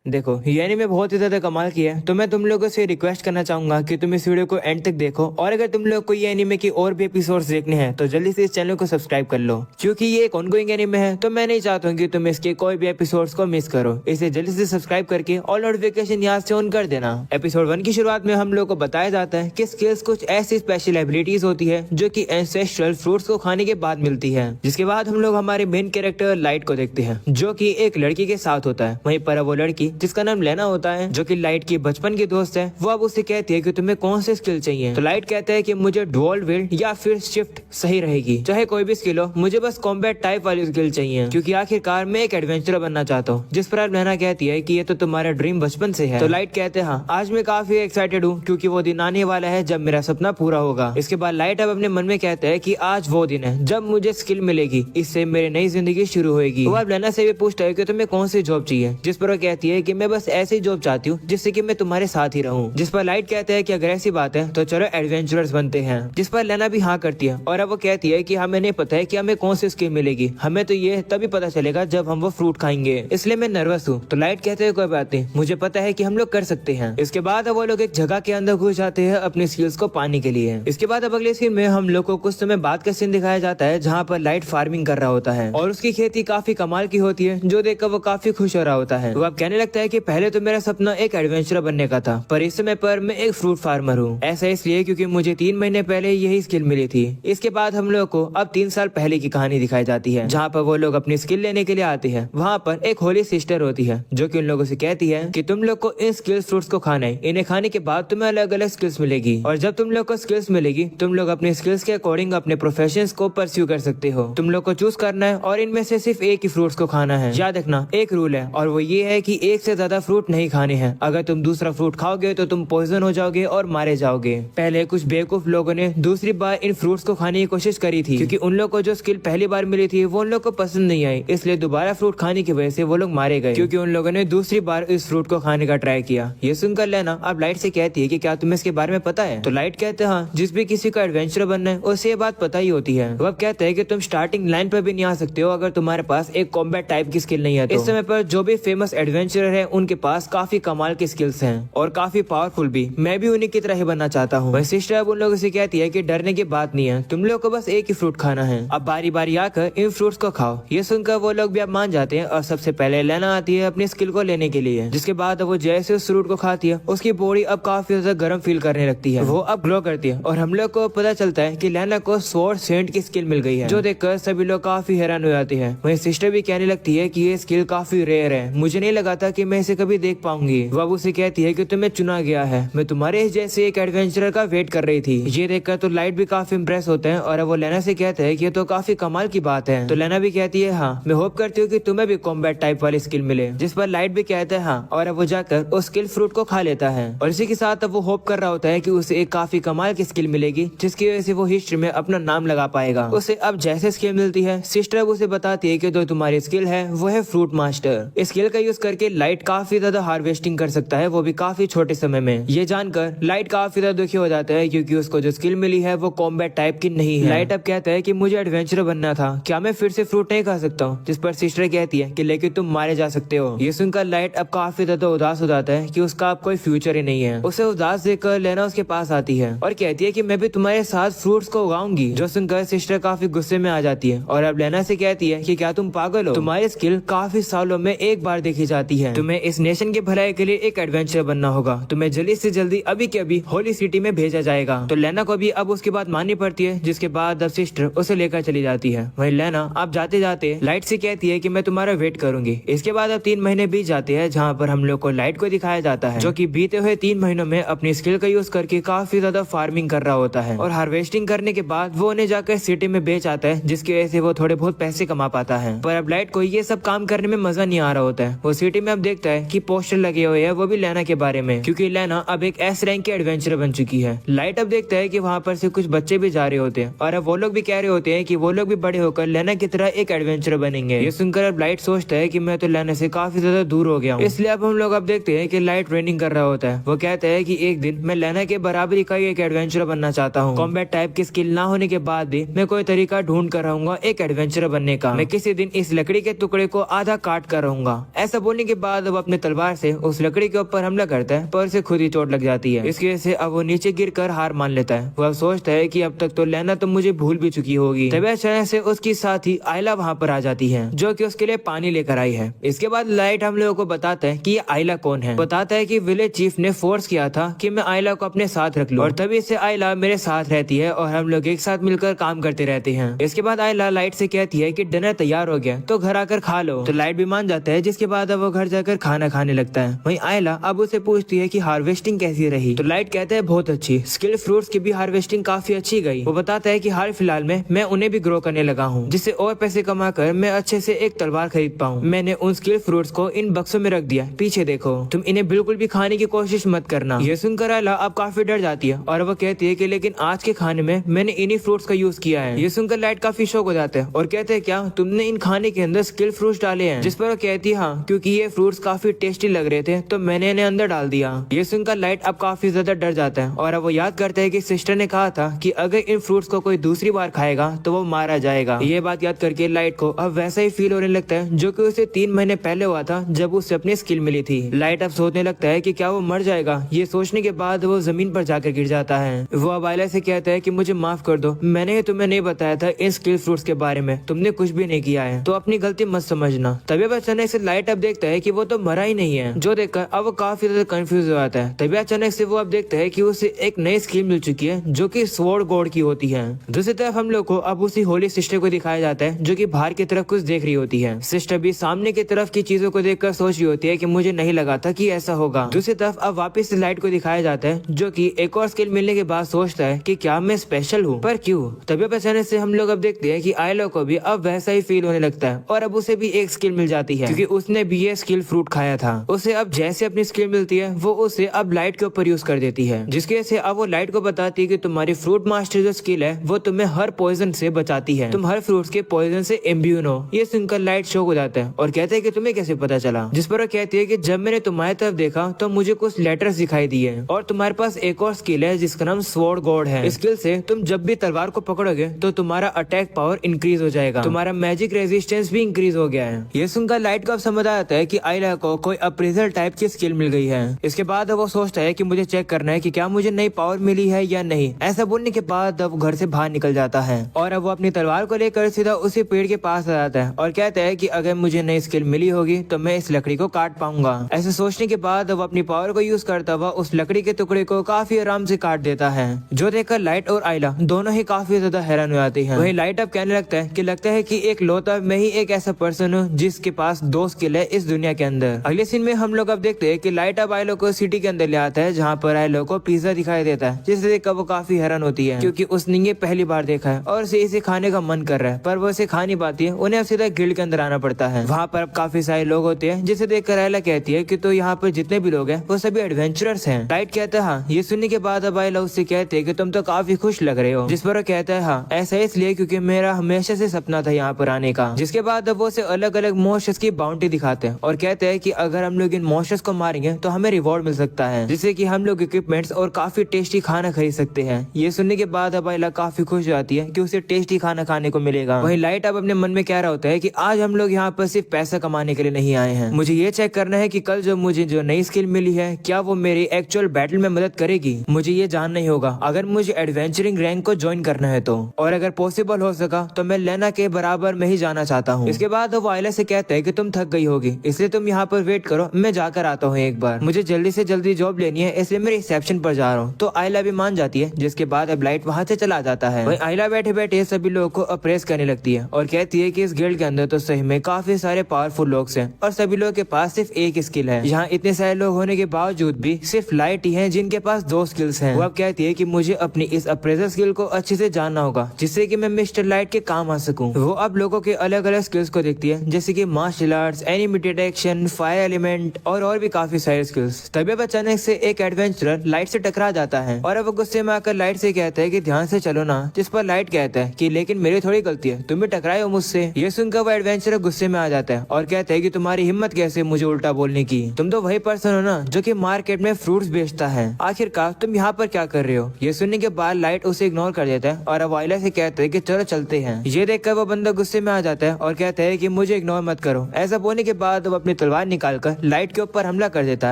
देखो ये एनीमे बहुत ही ज्यादा कमाल की है, तो मैं तुम लोगों से रिक्वेस्ट करना चाहूंगा कि तुम इस वीडियो को एंड तक देखो, और अगर तुम लोग को ये एनीमे की और भी एपिसोड्स देखने हैं तो जल्दी से इस चैनल को सब्सक्राइब कर लो, क्योंकि ये एक ऑनगोइंग एनीमे है। तो मैं नहीं चाहता हूँ कि तुम इसके कोई भी एपिसोड्स को मिस करो, इसे जल्दी से सब्सक्राइब करके ऑल नोटिफिकेशन यहाँ से ऑन कर देना। एपिसोड 1 की शुरुआत में हम लोग को बताया जाता है कि स्किल्स कुछ ऐसी स्पेशल एबिलिटीज होती है जो कि एंसेस्ट्रल फ्रूट्स को खाने के बाद मिलती है। जिसके बाद हम लोग हमारे मेन कैरेक्टर लाइट को देखते हैं, जो कि एक लड़की के साथ होता है। वहीं पर वो लड़की जिसका नाम लेना होता है, जो कि लाइट की बचपन की दोस्त है, वो अब उससे कहती है कि तुम्हें कौन से स्किल चाहिए। तो लाइट कहता है कि मुझे डुअल विल्ड या फिर शिफ्ट सही रहेगी, चाहे कोई भी स्किल हो, मुझे बस कॉम्बैट टाइप वाली स्किल चाहिए, क्योंकि आखिरकार मैं एक एडवेंचरर बनना चाहता हूँ। जिस पर अब लेना कहती है कि ये तो तुम्हारा ड्रीम बचपन से है। तो लाइट कहते हैं हाँ, आज मैं काफी एक्साइटेड हूँ, क्योंकि वो दिन आने वाला है जब मेरा सपना पूरा होगा। इसके बाद लाइट अब अपने मन में कहता है कि आज वो दिन है जब मुझे स्किल मिलेगी, इससे मेरी नई जिंदगी शुरू होगी। वो अब लेना से भी पूछता है कि तुम्हें कौन सी जॉब चाहिए, जिस पर वो कहती है कि मैं बस ऐसी जॉब चाहती हूँ जिससे कि मैं तुम्हारे साथ ही रहूं। जिस पर लाइट कहते हैं कि अगर ऐसी बात है तो चलो एडवेंचरर्स बनते हैं। जिस पर लेना भी हाँ करती है, और अब वो कहती है कि हमें नहीं पता है कि हमें कौन सी स्किल मिलेगी, हमें तो ये तभी पता चलेगा जब हम वो फ्रूट खाएंगे, इसलिए मैं नर्वस हूँ। तो लाइट कहते हैं कोई बात नहीं, मुझे पता है कि हम लोग कर सकते हैं। इसके बाद अब वो लोग एक जगह के अंदर घुस जाते हैं अपने स्किल्स को पाने के लिए। इसके बाद अब अगले सीन में हम लोग को कुछ समय बाद का सीन दिखाया जाता है, जहाँ पर लाइट फार्मिंग कर रहा होता है और उसकी खेती काफी कमाल की होती है, जो देखकर वो काफी खुश हो रहा होता है। वो अब कहने लगता है कि पहले तो मेरा सपना एक एडवेंचरर बनने का था, पर इस समय पर मैं एक फ्रूट फार्मर हूँ। ऐसा इसलिए क्योंकि मुझे 3 महीने पहले यही स्किल मिली थी। इसके बाद हम लोग को अब 3 साल पहले की कहानी दिखाई जाती है, जहाँ पर वो लोग अपनी स्किल लेने के लिए आते हैं। वहाँ पर एक होली सिस्टर होती है, जो कि उन लोगों से कहती है कि तुम लोग को इन स्किल्स फ्रूट्स को खाना है, इन्हें खाने के बाद तुम्हें अलग अलग स्किल्स मिलेगी, और जब तुम लोग को स्किल्स मिलेगी तुम लोग अपने स्किल्स के अकॉर्डिंग अपने प्रोफेशन को परस्यू कर सकते हो। तुम लोग को चूज करना है और इनमें से सिर्फ एक ही फ्रूट्स को खाना है। याद रखना एक रूल है, और वो ये है कि एक से ज्यादा फ्रूट नहीं खाने हैं। अगर तुम दूसरा फ्रूट खाओगे तो तुम पॉइजन हो जाओगे और मारे जाओगे। पहले कुछ बेवकूफ लोगों ने दूसरी बार इन फ्रूट्स को खाने की कोशिश करी थी, क्योंकि उन लोग को जो स्किल पहली बार मिली थी वो उन लोग को पसंद नहीं आई, इसलिए दोबारा फ्रूट खाने की वजह से वो लोग मारे गए, क्योंकि उन लोगों ने दूसरी बार इस फ्रूट को खाने का ट्राई किया। ये सुनकर लेना अब लाइट से कहती है कि क्या तुम्हें इसके बारे में पता है। तो लाइट कहते हैं हाँ, जिस भी किसी को एडवेंचर बनना है उसे ये बात पता ही होती है। वो अब कहते हैं कि तुम स्टार्टिंग लाइन पर भी नहीं आ सकते हो अगर तुम्हारे पास एक कॉम्बैट टाइप की स्किल नहीं है। इस समय पर जो भी फेमस एडवेंचरर है उनके पास काफी कमाल की स्किल्स हैं और काफी पावरफुल भी। मैं भी उन्हीं की तरह ही बनना चाहता हूँ। वह सिस्टर अब उन लोगों से कहती है कि डरने की बात नहीं है, तुम लोग को बस एक ही फ्रूट खाना है, अब बारी बारी आकर इन फ्रूट्स को खाओ। ये सुनकर वो लोग भी अब मान जाते हैं, और सबसे पहले लेना आती है अपनी स्किल को लेने के लिए। जिसके बाद वो जैसे उस फ्रूट को खाती है उसकी बॉडी अब काफी ज्यादा गर्म फील करने लगती है, वो अब ग्लो करती है, और हम लोग को पता चलता है कि लेना को स्वॉर्ड सेंट की स्किल मिल गई है, जो देखकर सभी लोग काफी हैरान हो जाते हैं। वही सिस्टर भी कहने लगती है कि ये स्किल काफी रेयर है, मुझे नहीं लगा था कि मैं इसे कभी देख पाऊंगी। वो अब उसे कहती है कि तुम्हें चुना गया है, मैं तुम्हारे जैसे एक एडवेंचरर का वेट कर रही थी। ये देखकर तो लाइट भी काफी इम्प्रेस होते हैं, और वो लेना से कहते हैं कि ये तो काफी कमाल की बात है। तो लेना भी कहती है हाँ, मैं होप करती हूँ कि तुम्हें भी कॉम्बैट टाइप वाली स्किल मिले। जिस पर लाइट भी कहते हैं हाँ, और अब वो जाकर उस स्किल फ्रूट को खा लेता है, और इसी के साथ अब वो होप कर रहा होता है कि उसे एक काफी कमाल की स्किल मिलेगी, जिसकी वजह से वो हिस्ट्री में अपना नाम लगा पाएगा। उसे अब जैसे स्किल मिलती है, सिस्टर अब उसे बताती है कि जो तुम्हारी स्किल है वो है फ्रूट मास्टर। इस स्किल का यूज करके लाइट काफी ज्यादा हार्वेस्टिंग कर सकता है, वो भी काफी छोटे समय में। ये जानकर लाइट काफी ज्यादा दुखी हो जाता है, क्योंकि उसको जो स्किल मिली है वो कॉम्बैट टाइप की नहीं है। लाइट अब कहता है कि मुझे एडवेंचरर बनना था, क्या मैं फिर से फ्रूट नहीं खा सकता हूँ। जिस पर सिस्टर कहती है कि लेकिन तुम मारे जा सकते हो। ये सुनकर लाइट अब काफी ज्यादा उदास हो जाता है कि उसका अब कोई फ्यूचर ही नहीं है। उसे उदास देखकर लेना उसके पास आती है और कहती है कि मैं भी तुम्हारे साथ फ्रूट्स को उगाऊंगी। जो सुनकर सिस्टर काफी गुस्से में आ जाती है, और अब लेना से कहती है कि क्या तुम पागल हो, तुम्हारी स्किल काफी सालों में एक बार देखी जाती है, तुम्हें इस नेशन के भलाई के लिए एक एडवेंचर बनना होगा, तुम्हें जल्दी से जल्दी अभी के अभी होली सिटी में भेजा जाएगा। तो लेना को भी अब उसकी बात माननी पड़ती है, जिसके बाद अब सिस्टर उसे लेकर चली जाती है। वही लेना अब जाते जाते लाइट से कहती है कि मैं तुम्हारा वेट करूंगी। इसके बाद अब 3 महीने बीत जाते हैं, जहाँ पर हम लोग को लाइट को दिखाया जाता है, जो कि बीते हुए 3 महीनों में अपनी स्किल का यूज करके काफी ज्यादा फार्मिंग कर रहा होता है, और हार्वेस्टिंग करने के बाद वो उन्हें जाकर सिटी में बेच आता है, जिसकी वजह से वो थोड़े बहुत पैसे कमा पाता है। पर अब लाइट को ये सब काम करने में मजा नहीं आ रहा होता है। वो सिटी में अब देखता है कि पोस्टर लगे हुए हैं, वो भी लेना के बारे में, क्योंकि लेना अब एक एस रैंक की एडवेंचर बन चुकी है। लाइट अब देखता है कि वहाँ पर से कुछ बच्चे भी जा रहे होते हैं, और अब वो लोग भी कह रहे होते हैं कि वो लोग भी बड़े होकर लेना की तरह एक एडवेंचर बनेंगे। ये सुनकर अब लाइट सोचता है कि मैं तो लेना से काफी ज्यादा दूर हो गया हूँ, इसलिए अब हम लोग अब देखते हैं कि लाइट ट्रेनिंग कर रहा होता है। वो कहता है कि एक दिन मैं लेना के बराबरी का एक एडवेंचर बनना चाहता हूँ। कॉम्बैट टाइप की स्किल ना होने के बाद भी मैं कोई तरीका ढूंढ कर रहूंगा एक एडवेंचर बनने का। मैं किसी दिन इस लकड़ी के टुकड़े को आधा काट कर रहूंगा। ऐसा बोलने के बाद वो अपने तलवार से उस लकड़ी के ऊपर हमला करता है, पर उसे खुद ही चोट लग जाती है। इसकी वजह से अब वो नीचे गिर कर हार मान लेता है। वह सोचता है कि अब तक तो लेना तो मुझे भूल भी चुकी होगी। तभी अचानक से उसकी साथी आयला वहाँ पर आ जाती है, जो कि उसके लिए पानी लेकर आई है। इसके बाद लाइट हम लोगों को बताता है कि ये आयला कौन है। बताता है कि विलेज चीफ ने फोर्स किया था कि मैं आयला को अपने साथ रख लूं, और तभी से आयला मेरे साथ रहती है और हम लोग एक साथ मिलकर काम करते रहते हैं। इसके बाद आयला लाइट से कहती है कि डिनर तैयार हो गया तो घर आकर खा लो। तो लाइट भी मान जाता है, जिसके बाद अब वो घर जाकर खाना खाने लगता है। वहीं आयला अब उसे पूछती है कि हार्वेस्टिंग कैसी रही। तो लाइट कहता है बहुत अच्छी, स्किल फ्रूट्स की भी हार्वेस्टिंग काफी अच्छी गई। वो बताता है कि हाल फिलहाल में मैं उन्हें भी ग्रो करने लगा हूँ, जिससे और पैसे कमाकर मैं अच्छे से एक तलवार खरीद पाऊँ। मैंने उन स्किल फ्रूट्स को इन बक्सों में रख दिया, पीछे देखो, तुम इन्हें बिल्कुल भी खाने की कोशिश मत करना। ये सुनकर आयला अब काफी डर जाती है और वो कहती है कि लेकिन आज के खाने में मैंने इन्हीं फ्रूट्स का यूज किया है। ये सुनकर लाइट काफी शौक हो जाता है और कहते हैं क्या तुमने इन खाने के अंदर स्किल फ्रूट्स डाले हैं? जिस पर वो कहती है हाँ, क्योंकि ये फ्रूट्स काफी टेस्टी लग रहे थे तो मैंने इन्हें अंदर डाल दिया। ये सुनकर लाइट अब काफी ज्यादा डर जाता है और अब वो याद करता है कि सिस्टर ने कहा था कि अगर इन फ्रूट्स को कोई दूसरी बार खाएगा तो वो मारा जाएगा। ये बात याद करके लाइट को अब वैसा ही फील होने लगता है जो कि उसे 3 महीने पहले हुआ था जब उसे अपनी स्किल मिली थी। लाइट अब सोचने लगता है कि क्या वो मर जाएगा। ये सोचने के बाद वो जमीन पर जाकर गिर जाता है। वो अब आयला से कहता है कि मुझे माफ कर दो, मैंने तुम्हें नहीं बताया था इन स्किल फ्रूट्स के बारे में, तुमने कुछ भी नहीं किया है तो अपनी गलती मत समझना। तभी अचानक से लाइट अब देखता है कि वो तो मरा ही नहीं है, जो देखकर अब वो काफी ज्यादा कंफ्यूज हो जाता है। तभी अचानक से वो अब देखता है कि उसे एक नई स्किल मिल चुकी है जो कि स्वॉर्ड गॉड की होती है। दूसरी तरफ हम लोग को अब उसी होली सिस्टर को दिखाया जाता है जो कि बाहर की तरफ कुछ देख रही होती है। सिस्टर भी सामने की तरफ की चीजों को देखकर सोच रही होती है कि मुझे नहीं लगा था कि ऐसा होगा। दूसरी तरफ अब वापस लाइट को दिखाया जाता है जो कि एक और स्किल मिलने के बाद सोचता है कि क्या मैं स्पेशल हूँ, पर क्यों? तभी अचानक से हम लोग अब देखते हैं कि आयला को भी अब वैसा ही फील होने लगता है और अब उसे भी एक स्किल मिल जाती है क्योंकि उसने भी ये स्किल फ्रूट खाया था। उसे अब जैसे अपनी स्किल मिलती है वो उसे अब लाइट के ऊपर यूज कर देती है, जिसकी वजह से अब वो लाइट को बताती है कि तुम्हारी फ्रूट मास्टर जो स्किल है वो तुम्हें हर पॉइजन से बचाती है, तुम हर फ्रूट्स के पॉइजन से इम्यून हो। ये सुनकर लाइट शॉक हो जाता है और कहता है कि तुम्हें कैसे पता चला? जिस पर वो कहती है कि जब मैंने तुम्हारी तरफ देखा तो मुझे कुछ लेटर्स दिखाई दिए और तुम्हारे पास एक और स्किल है जिसका नाम स्वॉर्ड गॉड है। इस स्किल से तुम जब भी तलवार को पकड़ोगे तो तुम्हारा अटैक पावर इंक्रीज हो जाएगा, तुम्हारा मैजिक रेजिस्टेंस भी इंक्रीज हो गया है। ये सुनकर लाइट को अब समझ आ जाता है कि आयला को कोई अप्रेजल टाइप की स्किल मिल गई है। इसके बाद वो सोचता है कि मुझे चेक करना है कि क्या मुझे नई पावर मिली है या नहीं। ऐसा बोलने के बाद अब घर से बाहर निकल जाता है और अब वो अपनी तलवार को लेकर सीधा उसी पेड़ के पास आ जाता है और कहता है कि अगर मुझे नई स्किल मिली होगी तो मैं इस लकड़ी को काट पाऊंगा। ऐसे सोचने के बाद वो अपनी पावर को यूज करता हुआ उस लकड़ी के टुकड़े को काफी आराम से काट देता है, जो देखकर लाइट और आयला दोनों ही काफी ज्यादा हैरान हो जाती हैं। वहीं लाइट अब कहने लगता है कि एक लौता मैं ही एक ऐसा पर्सन हूँ जिसके पास 2 स्किल है इस दुनिया के अंदर। अगले सीन में हम लोग अब देखते हैं कि लाइट अब आयलो को सिटी के अंदर ले आता है जहाँ पर आयलो को पिज्जा दिखाई देता है, जिसे देखकर वो काफी हैरान होती है क्योंकि उसने ये पहली बार देखा है और उसे इसे खाने का मन कर रहा है, पर वो इसे खा नहीं पाती है। उन्हें अब सीधा गिल्ड के अंदर आना पड़ता है। वहाँ पर अब काफी सारे लोग होते हैं, जिसे देखकर आयला कहती है कि तो यहाँ पर जितने भी लोग हैं वो सभी एडवेंचरर्स हैं। लाइट कहता है हाँ। ये सुनने के बाद अब आयला उससे कहते हैं कि तुम तो काफी खुश लग रहे हो, जिस पर वो कहता है हाँ, ऐसा इसलिए क्योंकि मेरा हमेशा से सपना था यहाँ पर आने का। जिसके बाद अब वो उसे अलग अलग मॉन्स्टर्स की बाउंटी दिखाते हैं और कहते हैं कि अगर हम लोग इन मॉन्स्टर्स को मारेंगे तो हमें रिवॉर्ड मिल सकता है, जिससे कि हम लोग इक्विपमेंट्स और काफी टेस्टी खाना खरीद सकते हैं। ये सुनने के बाद अब आयला काफी खुश हो जाती है कि उसे टेस्टी खाना खाने को मिलेगा। वहीं लाइट अब अपने मन में कह रहा होता है कि आज हम लोग यहाँ पर सिर्फ पैसा कमाने के लिए नहीं आए हैं, मुझे ये चेक करना है कि कल मुझे जो नई स्किल मिली है क्या वो मेरी एक्चुअल बैटल में मदद करेगी। मुझे ये जानना ही होगा अगर मुझे एडवेंचरिंग रैंक को ज्वाइन करना है तो, और अगर पॉसिबल हो सका तो मैं लेना के बराबर में ही जाना चाहता हूँ। इसके बाद वो आयला से कहता है कि तुम थक गई होगी इसलिए तुम यहाँ पर वेट करो, मैं जाकर आता हूँ एक बार, मुझे जल्दी से जल्दी जॉब लेनी है इसलिए मैं रिसेप्शन पर जा रहा हूँ। तो आयला भी मान जाती है, जिसके बाद अब लाइट वहाँ से चला जाता है। वहीं आयला बैठे बैठे सभी लोगों को अप्रेस करने लगती है और कहती है कि इस गिल्ड के अंदर तो सही में काफी सारे पावरफुल लोग हैं और सभी लोगों के पास सिर्फ एक स्किल है। यहाँ इतने सारे लोग होने के बावजूद भी सिर्फ लाइट ही है जिनके पास 2 स्किल्स हैं। वो अब कहती है कि मुझे अपनी इस अप्रेजल स्किल को अच्छे से जानना होगा जिससे कि मैं मिस्टर लाइट के काम आ सकूं। वो अब लोगों के अलग अलग स्किल्स को देखती है, जैसे कि martial arts, enemy detection, fire element और भी काफी सारे स्किल्स। तभी अब अचानक से एक एडवेंचरर लाइट से टकरा जाता है और अब वो गुस्से में आकर लाइट से कहता है कि ध्यान से चलो ना, जिस पर लाइट कहता है कि लेकिन मेरी थोड़ी गलती है, तुम भी टकराए हो मुझसे। ये सुनकर वो एडवेंचरर गुस्से में आ जाता है और कहता है कि तुम्हारी हिम्मत कैसे मुझे उल्टा बोलने की, तुम तो वही पर्सन हो ना जो कि मार्केट में फ्रूट्स बेचता है, आखिरकार तुम यहाँ पर क्या कर रहे हो। ये सुनने के बाद लाइट उसे इग्नोर कर देता है और अब आयला से कहता है कि चलो चलते हैं। ये देखकर वो बंदा गुस्से में आ जाता है और कहता है कि मुझे इग्नोर मत करो। ऐसा बोलने के बाद वो अपनी तलवार निकालकर लाइट के ऊपर हमला कर देता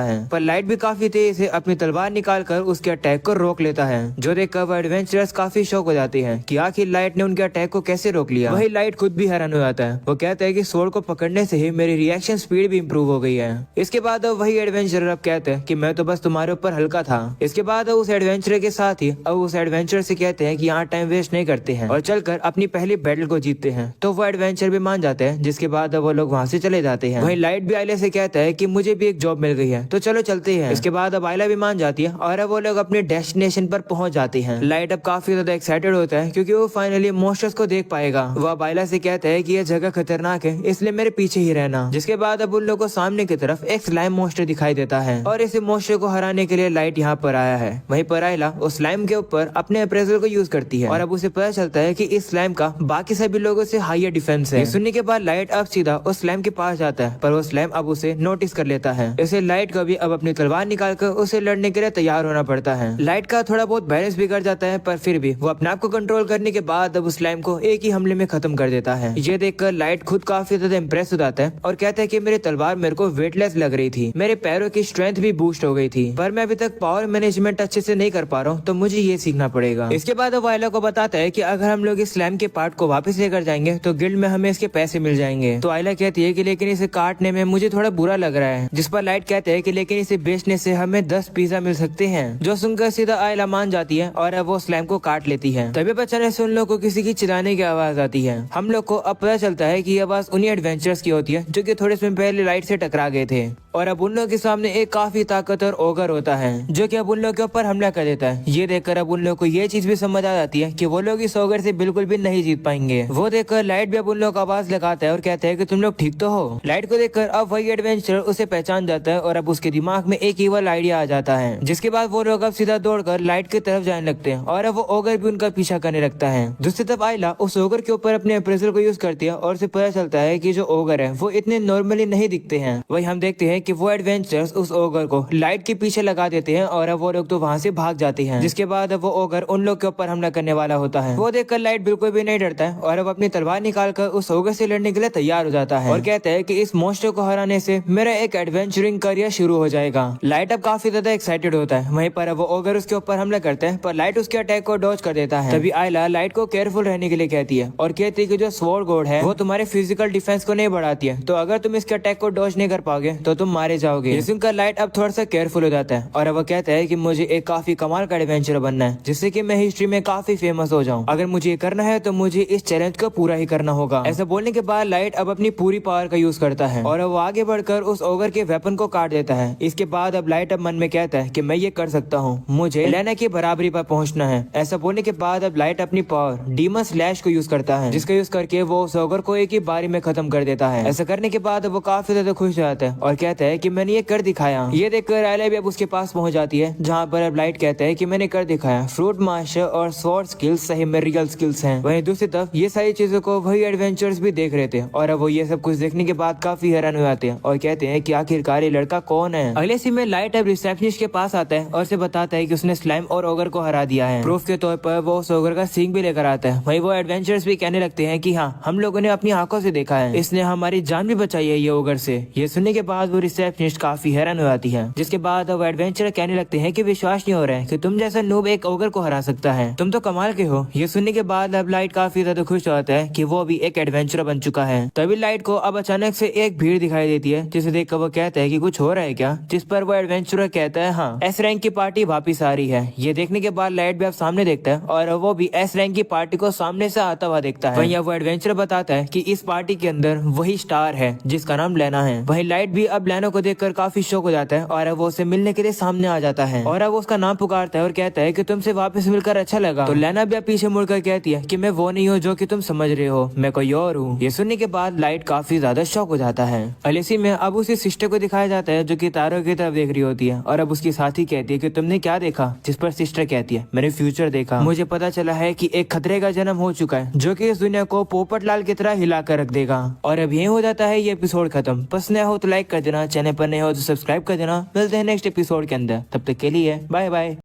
है, पर लाइट भी काफी तेज से अपनी तलवार निकालकर उसके अटैक को रोक लेता है, जो देखकर वो एडवेंचरर्स काफी शॉक हो जाते हैं कि आखिर लाइट ने उनके अटैक को कैसे रोक लिया। वही लाइट खुद भी हैरान हो जाता है। वो कहता है कि स्वॉर्ड को पकड़ने से ही मेरी रिएक्शन स्पीड भी इम्प्रूव हो गई है। इसके बाद वही एडवेंचरर अब कहते हैं कि मैं तो बस तुम्हारे ऊपर हल्का था। इसके बाद उस एडवेंचरर के साथ ही अब उस एडवेंचरर से कहते हैं कि यहाँ टाइम वेस्ट नहीं करते हैं और चलकर अपनी पहली बैटल को जीतते हैं। तो वो एडवेंचर भी मान जाते हैं, जिसके बाद वो लोग वहाँ से चले जाते हैं। वही लाइट भी आयला से कहता है कि मुझे भी एक जॉब मिल गई है, तो चलो चलते हैं। इसके बाद अब आयला भी मान जाती है और अब वो लोग अपने डेस्टिनेशन पर पहुंच जाते हैं। लाइट अब काफी ज्यादा एक्साइटेड होता है क्योंकि वो फाइनली मॉन्स्टर्स को देख पाएगा। वो अब आयला से कहता है कि यह जगह खतरनाक है, इसलिए मेरे पीछे ही रहना। जिसके बाद अब उन लोगों को सामने की तरफ एक स्लाइम मॉन्स्टर दिखाई देता है और इस मॉन्स्टर को हराने के लिए लाइट यहाँ पर आया है। वहीं पर आयला उस स्लाइम के ऊपर अपने अप्रेजल को यूज करती है और अब उसे पता चलता है कि इस स्लाइम का बाकी सभी लोगों से हायर डिफेंस है। सुनने के बाद लाइट अब सीधा उस स्लाइम के पास जाता है, पर वो स्लाइम अब उसे नोटिस कर लेता है। इसे लाइट को भी अब अपनी तलवार निकालकर उसे लड़ने के लिए तैयार होना पड़ता है। लाइट का थोड़ा बहुत बैलेंस बिगड़ जाता है, पर फिर भी वो अपने आप को कंट्रोल करने के बाद अब उस स्लाइम को एक ही हमले में खत्म कर देता है। ये देखकर लाइट खुद काफी ज्यादा इम्प्रेस हो जाता है और कहता है कि मेरी तलवार मेरे को वेटलेस लग रही थी, मेरे पैरों की स्ट्रेंथ भी बूस्ट हो गई थी, पर मैं अभी तक पावर मैनेजमेंट अच्छे से नहीं कर पा रहा हूँ, तो मुझे ये सीखना पड़ेगा। इसके बाद वो आयला को बताता है कि अगर हम लोग इस स्लाइम के पार्ट को वापस लेकर जाएंगे तो गिल्ड में हमें इसके पैसे मिल जाएंगे। तो आयला कहती है कि लेकिन इसे काटने में मुझे थोड़ा बुरा लग रहा है, जिस पर लाइट कहते हैं कि लेकिन इसे बेचने से हमें 10 पिज्जा मिल सकते हैं। जो सुनकर सीधा आयला मान जाती है और अब वो स्लाइम को काट लेती है। तभी अचानक से उन लोग को किसी की चिल्लाने की आवाज आती है। हम लोग को अब पता चलता है कि ये आवाज उन्हीं एडवेंचर्स की होती है जो कि थोड़े समय पहले लाइट से टकरा गए थे, और अब उन लोगों के सामने एक काफी ताकतवर ओगर होता है जो कि अब उन लोगों के ऊपर हमला कर देता है। ये देखकर अब उन लोगों को ये चीज भी समझ आ जाती है कि वो लोग इस ओगर से बिल्कुल भी नहीं जीत पाएंगे। वो देखकर लाइट भी अब उन लोगों को आवाज लगाता है और कहता है कि तुम लोग ठीक तो हो। लाइट को देखकर अब वही एडवेंचर उसे पहचान जाता है और अब उसके दिमाग में एक ईवल आइडिया आ जाता है, जिसके बाद वो लोग अब सीधा दौड़कर लाइट की तरफ जाने लगते हैं और अब वो ओगर भी उनका पीछा करने लगता है। दूसरी तरफ आयला उस ओगर के ऊपर अपने अप्रेजल को यूज करती है और उसे पता चलता है कि जो ओगर है वो इतने नॉर्मली नहीं दिखते हैं। वही हम देखते हैं कि वो एडवेंचर्स उस ओगर को लाइट के पीछे लगा देते हैं और अब वो लोग तो वहाँ से भाग जाते हैं। जिसके बाद अब वो ओगर उन लोग के ऊपर हमला करने वाला होता है। वो देखकर लाइट बिल्कुल भी नहीं डरता है और अब अपनी तलवार निकालकर उस ओगर से लड़ने के लिए तैयार हो जाता है और कहता है कि इस मॉन्स्टर को हराने से मेरा एक एडवेंचरिंग करियर शुरू हो जाएगा। लाइट अब काफी ज्यादा एक्साइटेड होता है। वहीं पर वो ओगर उसके ऊपर हमला करता है, पर लाइट उसके अटैक को डॉज कर देता है। तभी आयला लाइट को केयरफुल रहने के लिए कहती है और कहती है कि जो स्वॉर्ड गॉड है वो तुम्हारे फिजिकल डिफेंस को नहीं बढ़ाती है, तो अगर तुम इसके अटैक को डॉज नहीं कर पाओगे तो तुम मारे जाओगे। ये सुनकर लाइट अब थोड़ा सा केयरफुल हो जाता है और अब वो कहता है कि मुझे एक काफी कमाल का एडवेंचर बनना है, जिससे कि मैं हिस्ट्री में काफी फेमस हो जाऊं। अगर मुझे ये करना है तो मुझे इस चैलेंज को पूरा ही करना होगा। ऐसा बोलने के बाद लाइट अब अपनी पूरी पावर का यूज करता है और वो आगे बढ़कर उस ओगर के वेपन को काट देता है। इसके बाद अब लाइट अब मन में कहता है कि मैं ये कर सकता हूँ, मुझे लेना की बराबरी पर पहुँचना है। ऐसा बोलने के बाद अब लाइट अपनी पावर डीमन स्लैश को यूज करता है, जिसका यूज करके वो उस ओगर को एक ही बारी में खत्म कर देता है। ऐसा करने के बाद वो काफी ज्यादा खुश हो जाता है और कहता है कि मैंने ये कर दिखाया। ये देखकर आयला भी अब उसके पास पहुंच जाती है, जहाँ पर अब लाइट कहता है कि मैंने कर दिखाया। फ्रूट मास्टर और स्वॉर्ड स्किल्स सही में रियल स्किल्स हैं। वहीं दूसरी तरफ ये सारी चीजों को वही एडवेंचर्स भी देख रहे थे और अब वो ये सब कुछ देखने के बाद काफी हैरान हो जाते हैं और कहते हैं कि आखिरकार ये लड़का कौन है। अगले सीन में लाइट अब रिसेप्शनिस्ट के पास आता है और उसे बताता है कि उसने स्लाइम और ओगर को हरा दिया है। प्रूफ के तौर पर वो उस ओगर का सींग भी लेकर आता है। वहीं वो एडवेंचर्स भी कहने लगते हैं कि हाँ, हम लोगों ने अपनी आंखों से देखा है, इसने हमारी जान भी बचाई है ये ओगर से। ये सुनने के बाद वो रिसेप्शनिस्ट काफी हैरान हो जाती है। जिसके बाद वो एडवेंचर कहने लगते हैं कि विश्वास नहीं हो रहा है कि तुम जैसा नूब एक ओगर को हरा सकता है, तुम तो कमाल के हो। ये सुनने के बाद अब लाइट काफी ज्यादा खुश होता है कि वो भी एक एडवेंचर बन चुका है। तभी लाइट को अब अचानक से एक भीड़ दिखाई देती है, जिसे देखकर वो कहता है कि कुछ हो रहा है क्या, जिस पर वो एडवेंचरर कहता है हाँ, एस रैंक की पार्टी वापिस आ रही है। ये देखने के बाद लाइट भी अब सामने देखता है और वो भी एस रैंक की पार्टी को सामने से आता हुआ देखता है। वहीं वो एडवेंचर बताता है कि इस पार्टी के अंदर वही स्टार है जिसका नाम लेना है। वहीं लाइट भी अब लेना को देखकर काफी शौक हो जाता है और अब वो उसे मिलने के लिए सामने आ जाता है और अब वो उसका नाम पुकारता है और कहता है कि तुमसे वापस मिलकर अच्छा लगा। तो लेना भी अब पीछे मुड़कर कहती है कि मैं वो नहीं हूँ जो कि तुम समझ रहे हो, मैं कोई और हूँ। ये सुनने के बाद लाइट काफी ज्यादा शौक हो जाता है। अलेसी में अब उसी सिस्टर को दिखाया जाता है जो कि तारों की तरफ देख रही होती है और अब उसकी साथी कहती है कि तुमने क्या देखा, जिस पर सिस्टर कहती है मैंने फ्यूचर देखा। मुझे पता चला है कि एक खतरे का जन्म हो चुका है जो कि इस दुनिया को पोपट लाल की तरह हिला कर रख देगा। और अब यही हो जाता है ये एपिसोड खत्म। बस नया हो तो लाइक कर देना, चैनल पर नए हो तो सब्सक्राइब कर देना। मिलते हैं नेक्स्ट एपिसोड के अंदर, तब तक के लिए बाय बाय।